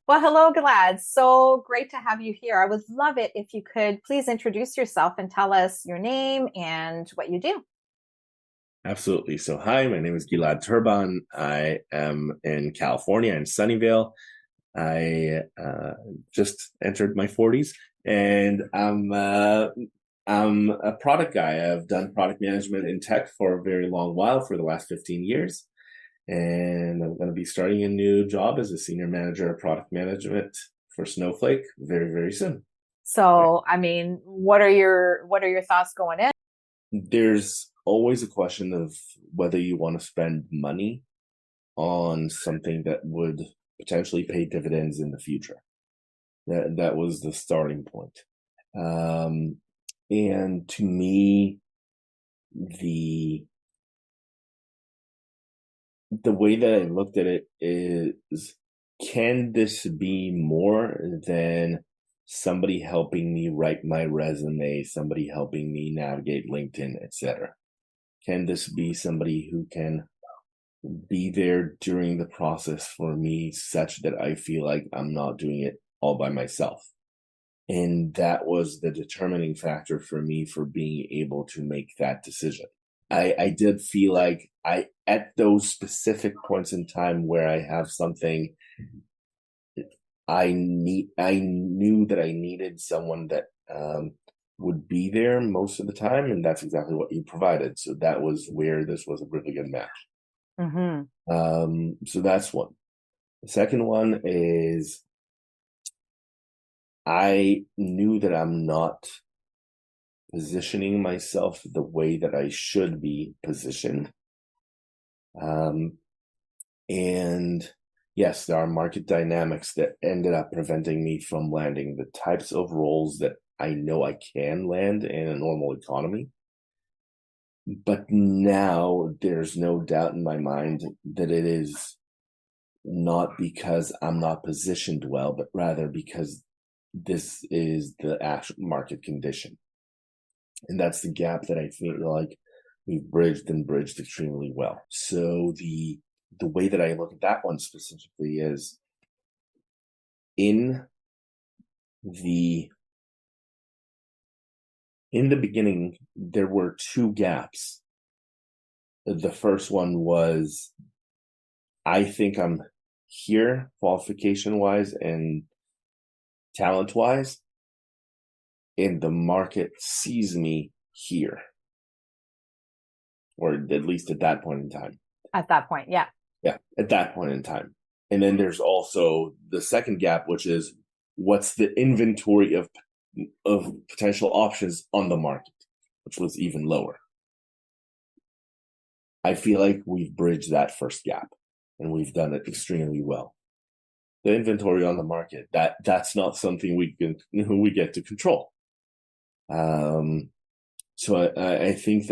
Well, hello, Gilad. So great to have you here. I would love it if you could please introduce yourself and tell us your name and what you do. Absolutely. So, hi, my name is Gilad Turban. I am in California in Sunnyvale. I just entered my 40s, and I'm a product guy. I've done product management in tech for a very long while, for the last 15 years, and I'm going to be starting a new job as a senior manager of product management for Snowflake very, very soon. So, I mean, what are your thoughts going in? There's always a question of whether you want to spend money on something that would potentially pay dividends in the future. That was the starting point. Um, and to me, the the way that I looked at it is, can this be more than somebody helping me write my resume, somebody helping me navigate LinkedIn, etc.? Can this be somebody who can be there during the process for me such that I feel like I'm not doing it all by myself? And that was the determining factor for me for being able to make that decision. I did feel like at those specific points in time where I have something I knew that I needed someone that would be there most of the time, and that's exactly what you provided. So that was where this was a really good match. Hmm. So that's one. The second one is I knew that I'm not positioning myself the way that I should be positioned. Um, and yes, there are market dynamics that ended up preventing me from landing the types of roles that I know I can land in a normal economy. But now there's no doubt in my mind that it is not because I'm not positioned well, but rather because this is the actual market condition. And that's the gap that I feel like we've bridged extremely well. So the way that I look at that one specifically is in the in the beginning there were two gaps. The first one was I think I'm here qualification wise and talent wise, and the market sees me here, or at least at that point in time. At that point, yeah. Yeah, at that point in time. And then there's also the second gap, which is what's the inventory of potential options on the market, which was even lower. I feel like we've bridged that first gap, and we've done it extremely well. The inventory on the market, that's not something we get to control. Um, so I think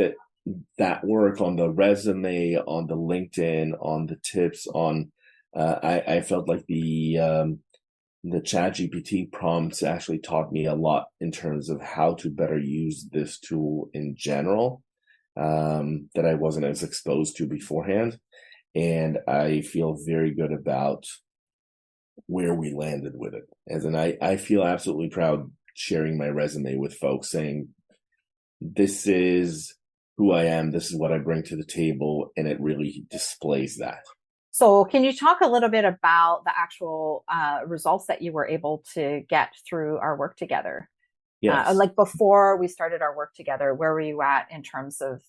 that work on the resume, on the LinkedIn, on the tips, on I felt like the chat GPT prompts actually taught me a lot in terms of how to better use this tool in general, that I wasn't as exposed to beforehand. And I feel very good about where we landed with it. As in, I feel absolutely proud sharing my resume with folks saying, this is who I am, this is what I bring to the table, and it really displays that. So, can you talk a little bit about the actual results that you were able to get through our work together? Yes. Like before we started our work together, where were you at in terms of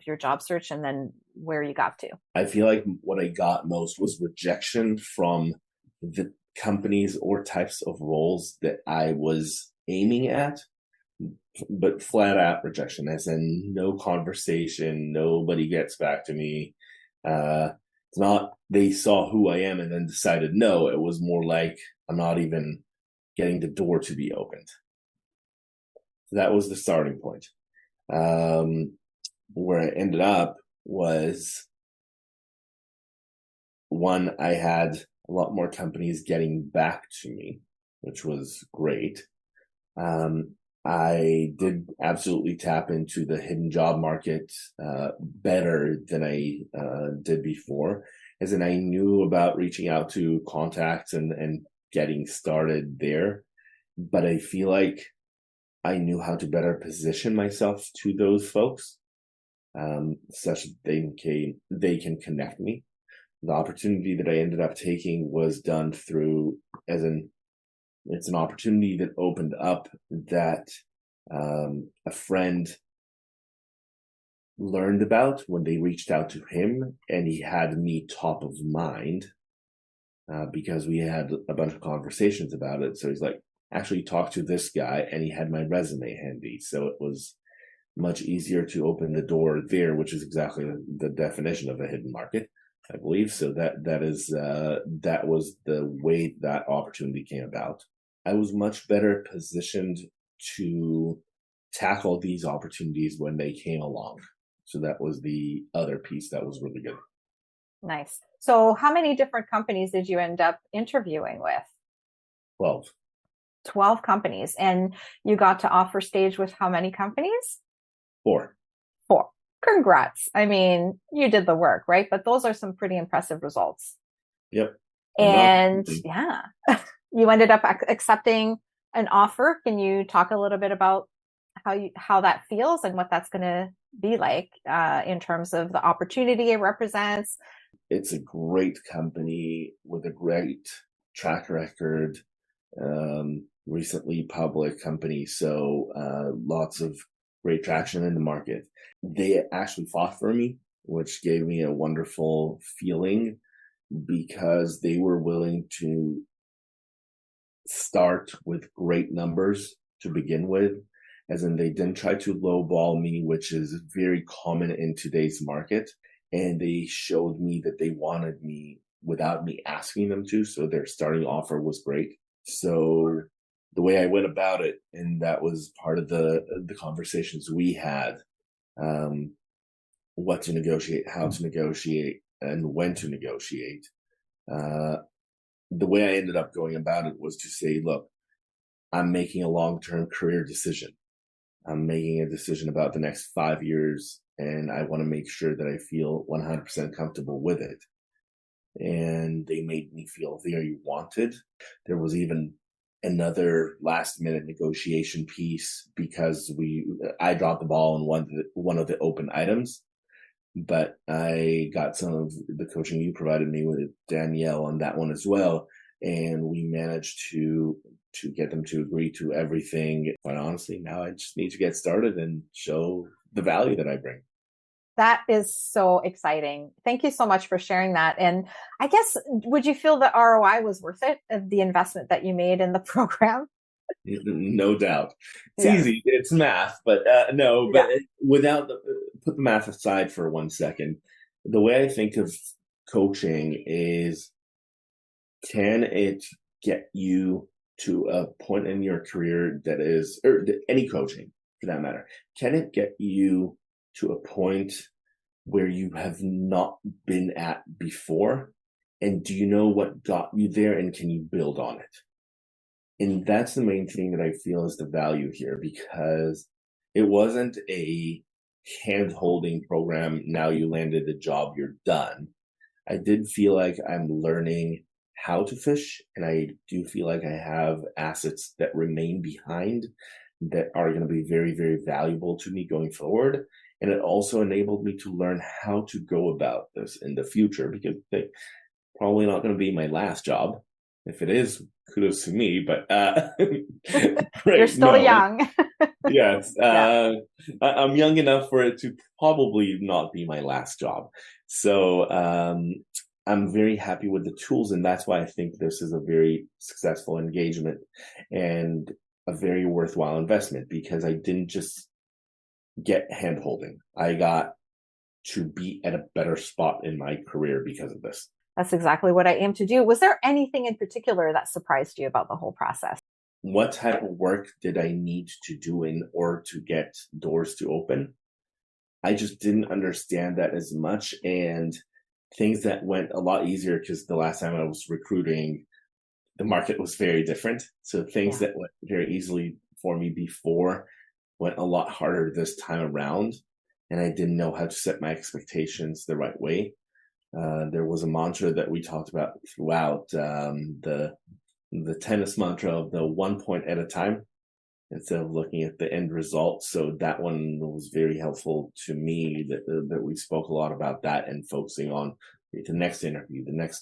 your job search and then where you got to? I feel like what I got most was rejection from the companies or types of roles that I was aiming at, but flat out rejection, as in no conversation, nobody gets back to me. It's not they saw who I am and then decided no, it was more like I'm not even getting the door to be opened. So that was the starting point. Where I ended up was one, I had a lot more companies getting back to me, which was great. Um, I did absolutely tap into the hidden job market better than I did before, as in I knew about reaching out to contacts and getting started there. But I feel like I knew how to better position myself to those folks, such that they can connect me. The opportunity that I ended up taking was done through, it's an opportunity that opened up that a friend learned about when they reached out to him, and he had me top of mind because we had a bunch of conversations about it. So he's like, actually talk to this guy, and he had my resume handy. So it was much easier to open the door there, which is exactly the definition of a hidden market, I believe. So that was the way that opportunity came about. I was much better positioned to tackle these opportunities when they came along. So that was the other piece that was really good. Nice. So how many different companies did you end up interviewing with? 12. 12 companies. And you got to offer stage with how many companies? 4. 4. Congrats. I mean, you did the work, right? But those are some pretty impressive results. Yep. And yeah, you ended up accepting an offer. Can you talk a little bit about how that feels and what that's going to be like in terms of the opportunity it represents? It's a great company with a great track record, recently public company. So lots of great traction in the market. They actually fought for me, which gave me a wonderful feeling because they were willing to start with great numbers to begin with, as in they didn't try to lowball me, which is very common in today's market. And they showed me that they wanted me without me asking them to. So their starting offer was great. So the way I went about it, and that was part of the conversations we had, what to negotiate, how to negotiate, and when to negotiate. The way I ended up going about it was to say, look, I'm making a long-term career decision. I'm making a decision about the next 5 years, and I want to make sure that I feel 100% comfortable with it. And they made me feel very wanted. There was even another last-minute negotiation piece because I dropped the ball on one of the open items, but I got some of the coaching you provided me with Danielle on that one as well, and we managed to get them to agree to everything. Quite honestly, now I just need to get started and show the value that I bring. That is so exciting. Thank you so much for sharing that. And I guess, would you feel the ROI was worth it, of the investment that you made in the program? No doubt. It's Yes. easy. It's math, but no, but without put the math aside for 1 second. The way I think of coaching is, can it get you to a point in your career that is, or any coaching for that matter, can it get you to a point where you have not been at before? And do you know what got you there, and can you build on it? And that's the main thing that I feel is the value here, because it wasn't a hand-holding program. Now you landed the job, you're done. I did feel like I'm learning how to fish, and I do feel like I have assets that remain behind that are going to be very, very valuable to me going forward. And it also enabled me to learn how to go about this in the future, because they probably not going to be my last job. If it is, kudos to me, but You're still young. Yes, I'm young enough for it to probably not be my last job. So I'm very happy with the tools, and that's why I think this is a very successful engagement and a very worthwhile investment, because I didn't just get hand-holding. I got to be at a better spot in my career because of this. That's exactly what I aim to do. Was there anything in particular that surprised you about the whole process? What type of work did I need to do in order to get doors to open? I just didn't understand that as much, and things that went a lot easier because the last time I was recruiting, the market was very different. So things that went very easily for me before went a lot harder this time around, and I didn't know how to set my expectations the right way. There was a mantra that we talked about throughout the the tennis mantra of the 1 point at a time instead of looking at the end result. So that one was very helpful to me, that we spoke a lot about that and focusing on the next interview, the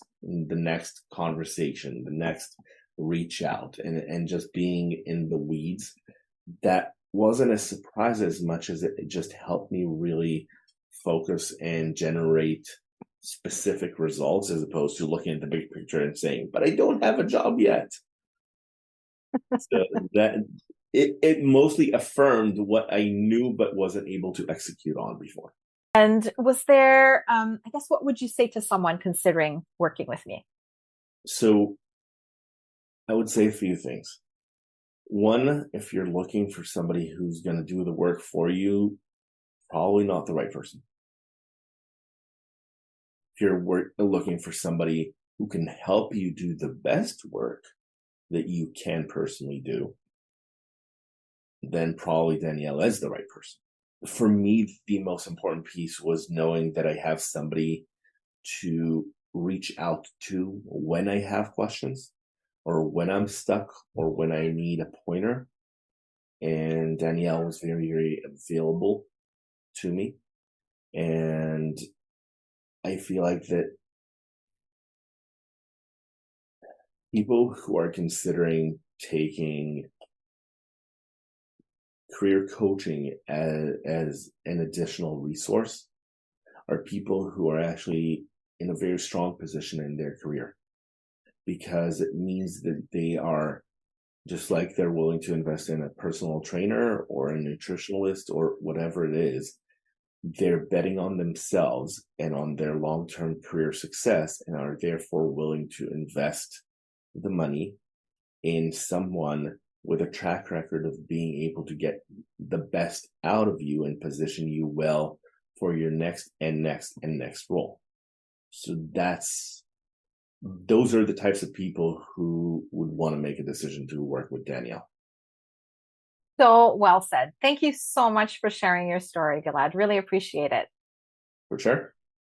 next conversation, the next reach out, and just being in the weeds. That wasn't a surprise as much as it just helped me really focus and generate specific results, as opposed to looking at the big picture and saying, but I don't have a job yet. So that it mostly affirmed what I knew but wasn't able to execute on before. And was there, I guess, what would you say to someone considering working with me? So I would say a few things. One, if you're looking for somebody who's going to do the work for you, probably not the right person. If you're looking for somebody who can help you do the best work that you can personally do, then probably Danielle is the right person. For me, the most important piece was knowing that I have somebody to reach out to when I have questions, or when I'm stuck, or when I need a pointer. And Danielle was very, very available to me. And I feel like that people who are considering taking career coaching as an additional resource are people who are actually in a very strong position in their career, because it means that they are, just like they're willing to invest in a personal trainer or a nutritionalist or whatever it is, they're betting on themselves and on their long-term career success, and are therefore willing to invest the money in someone with a track record of being able to get the best out of you and position you well for your next and next and next role. So those are the types of people who would want to make a decision to work with Danielle. So well said. Thank you so much for sharing your story, Gilad. Really appreciate it. For sure.